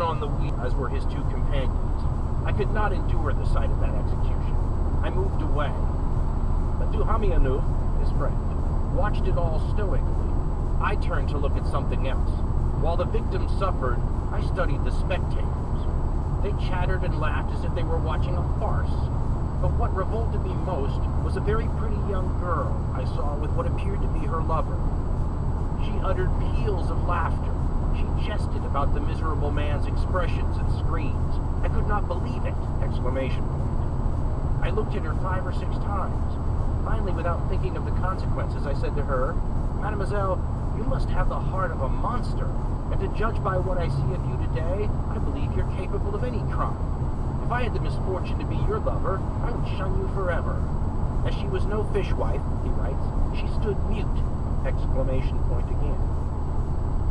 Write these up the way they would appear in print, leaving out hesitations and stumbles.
on the wheel, as were his two companions. I could not endure the sight of that execution. I moved away. But Duhamianu, his friend, watched it all stoically. I turned to look at something else. While the victims suffered, I studied the spectators. They chattered and laughed as if they were watching a farce. But what revolted me most was a very pretty young girl I saw with what appeared to be her lover. She uttered peals of laughter. She jested about the miserable man's expressions and screams. I could not believe it! Exclamation point. I looked at her 5 or 6 times. Finally, without thinking of the consequences, I said to her, "Mademoiselle, you must have the heart of a monster, and to judge by what I see of you today, I believe you're capable of any crime. If I had the misfortune to be your lover, I would shun you forever." As she was no fishwife, he writes, she stood mute! Exclamation point again.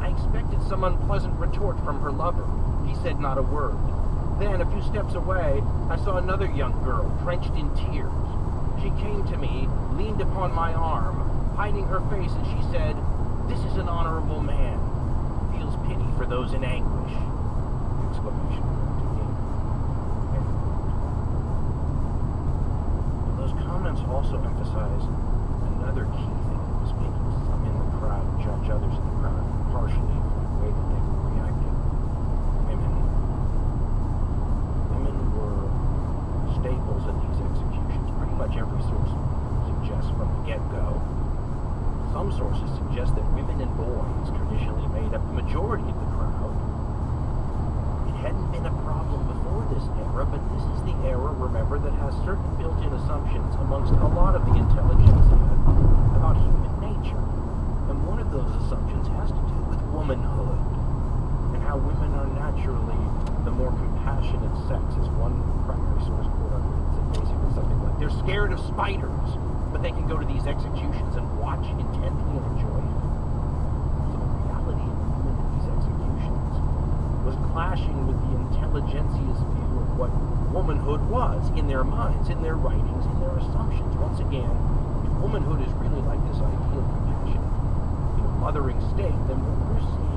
I expected some unpleasant retort from her lover. He said not a word. Then, a few steps away, I saw another young girl, drenched in tears. She came to me, leaned upon my arm, hiding her face, and she said, "This is an honorable man. Feels pity for those in anguish." Exclamation point again. Those comments also emphasize another key thing that was making some in the crowd judge others in the crowd partially for the way that they were reacting. Women were staples at these executions. Pretty much every source suggests from the get-go. Some sources suggest that women and boys traditionally made up the majority of the crowd. It hadn't been a problem before this era, but this is the era, remember, that has certain built-in assumptions amongst a lot of the intelligentsia about human nature. And one of those assumptions has to do with womanhood, and how women are naturally the more compassionate sex, as one primary source quote said basically something like, they're scared of spiders, but they can go to these executions and watch intently and enjoy it. So the reality of women at these executions was clashing with the intelligentsia's view of what womanhood was in their minds, in their writings, in their assumptions. Once again, if womanhood is really like this ideal compassionate, mothering state, then what we're seeing